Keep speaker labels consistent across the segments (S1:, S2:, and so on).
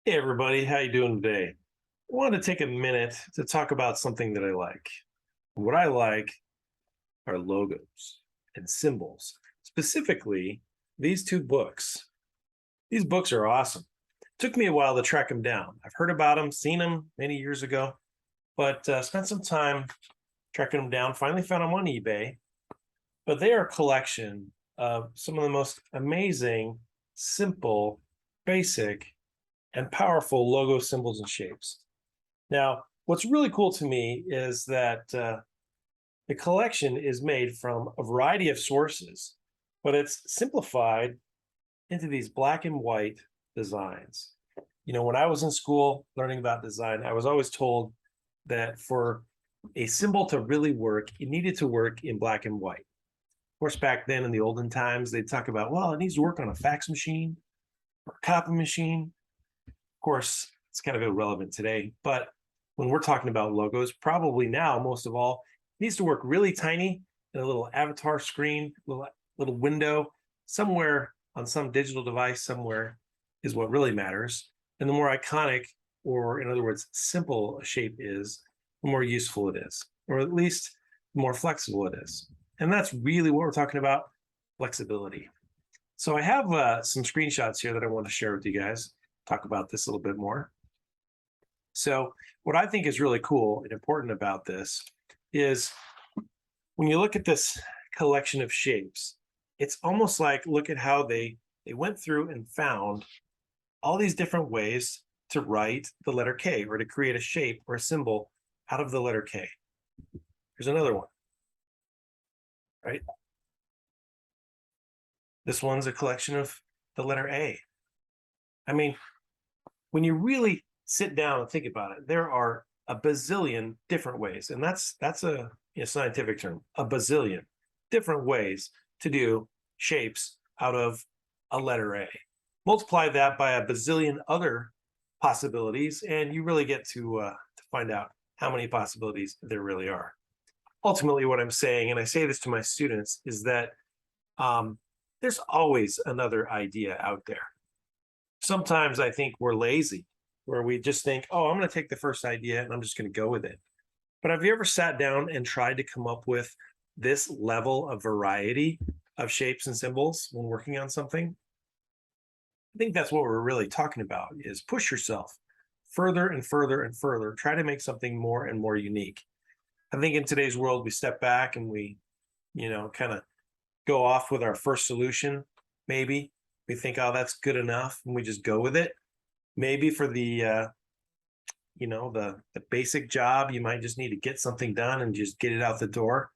S1: Hey everybody, how you doing today? I wanted to take a minute to talk about something that I like. What I like are logos and symbols. Specifically, these two books. These books are awesome. Took me a while to track them down. I've heard about them, seen them many years ago, but spent some time tracking them down. Finally found them on eBay. But they are a collection of some of the most amazing, simple, basic, and powerful logo symbols and shapes. Now, what's really cool to me is that the collection is made from a variety of sources, but it's simplified into these black and white designs. When I was in school learning about design, I was always told that for a symbol to really work, it needed to work in black and white. Of course, back then in the olden times, they'd talk about, well, it needs to work on a fax machine or a copy machine. Of course, it's kind of irrelevant today, but when we're talking about logos, probably now, most of all, it needs to work really tiny in a little avatar screen, little window somewhere on some digital device somewhere is what really matters. And the more iconic, or in other words, simple a shape is, the more useful it is, or at least the more flexible it is. And that's really what we're talking about, flexibility. So I have some screenshots here that I want to share with you guys, talk about this a little bit more. So what I think is really cool and important about this is when you look at this collection of shapes, it's almost like look at how they went through and found all these different ways to write the letter K or to create a shape or a symbol out of the letter K. Here's another one, right? This one's a collection of the letter A. I mean, when you really sit down and think about it, there are a bazillion different ways, and that's a scientific term, a bazillion different ways to do shapes out of a letter A. Multiply that by a bazillion other possibilities, and you really get to find out how many possibilities there really are. Ultimately, what I'm saying, and I say this to my students, is that there's always another idea out there. Sometimes I think we're lazy, where we just think, oh, I'm going to take the first idea and I'm just going to go with it. But have you ever sat down and tried to come up with this level of variety of shapes and symbols when working on something? I think that's what we're really talking about is push yourself further and further and further. Try to make something more and more unique. I think in today's world, we step back and we, kind of go off with our first solution. Maybe we think, oh, that's good enough. And we just go with it. Maybe for the basic job, you might just need to get something done and just get it out the door.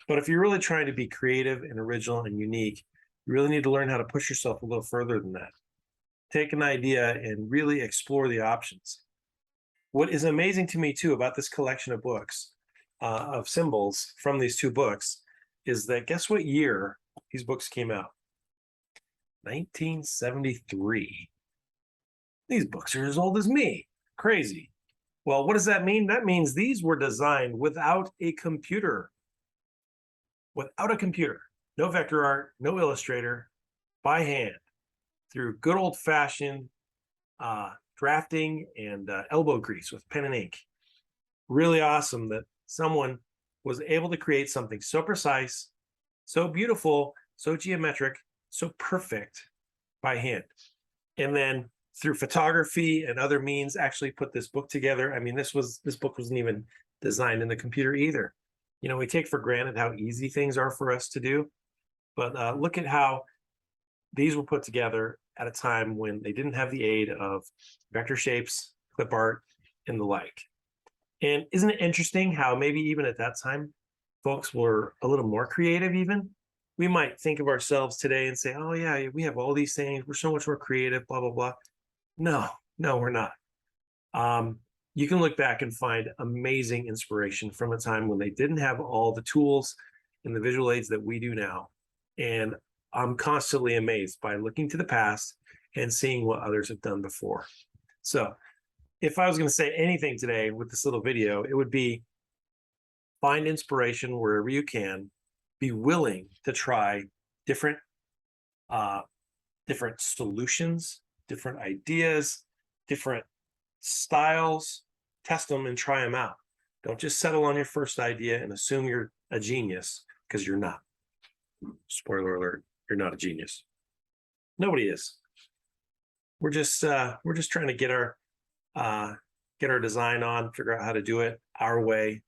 S1: But if you're really trying to be creative and original and unique, you really need to learn how to push yourself a little further than that. Take an idea and really explore the options. What is amazing to me too about this collection of books of symbols from these two books is that guess what year these books came out? 1973. These books are as old as me. Crazy. Well, what does that mean? That means these were designed without a computer. Without a computer. No vector art, no illustrator, by hand, through good old-fashioned drafting and elbow grease with pen and ink. Really awesome that someone was able to create something so precise, so beautiful, so geometric, so perfect by hand. And then through photography and other means actually put this book together. I mean, this book wasn't even designed in the computer either. We take for granted how easy things are for us to do, but look at how these were put together at a time when they didn't have the aid of vector shapes, clip art, and the like. And isn't it interesting how maybe even at that time, folks were a little more creative even? We might think of ourselves today and say, oh yeah, we have all these things. We're so much more creative, blah, blah, blah. No, we're not. You can look back and find amazing inspiration from a time when they didn't have all the tools and the visual aids that we do now. And I'm constantly amazed by looking to the past and seeing what others have done before. So if I was going to say anything today with this little video, it would be find inspiration wherever you can, be willing to try different solutions, different ideas, different styles, test them and try them out. Don't just settle on your first idea and assume you're a genius, because you're not. Spoiler alert, you're not a genius. Nobody is. We're just trying to get our design on, figure out how to do it our way.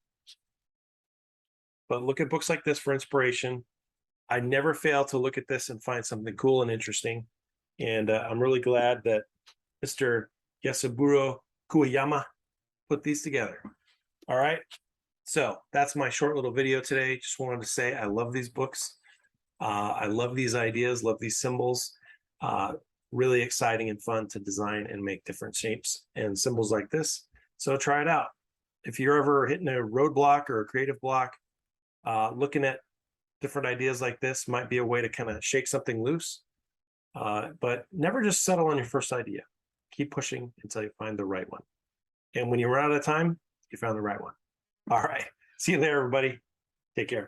S1: But look at books like this for inspiration. I never fail to look at this and find something cool and interesting. And I'm really glad that Mr. Yasaburo Kuwayama put these together. All right. So that's my short little video today. Just wanted to say I love these books. I love these ideas, love these symbols. Really exciting and fun to design and make different shapes and symbols like this. So try it out. If you're ever hitting a roadblock or a creative block, looking at different ideas like this might be a way to kind of shake something loose. But never just settle on your first idea. Keep pushing until you find the right one. And when you run out of time, you found the right one. All right. See you there, everybody. Take care.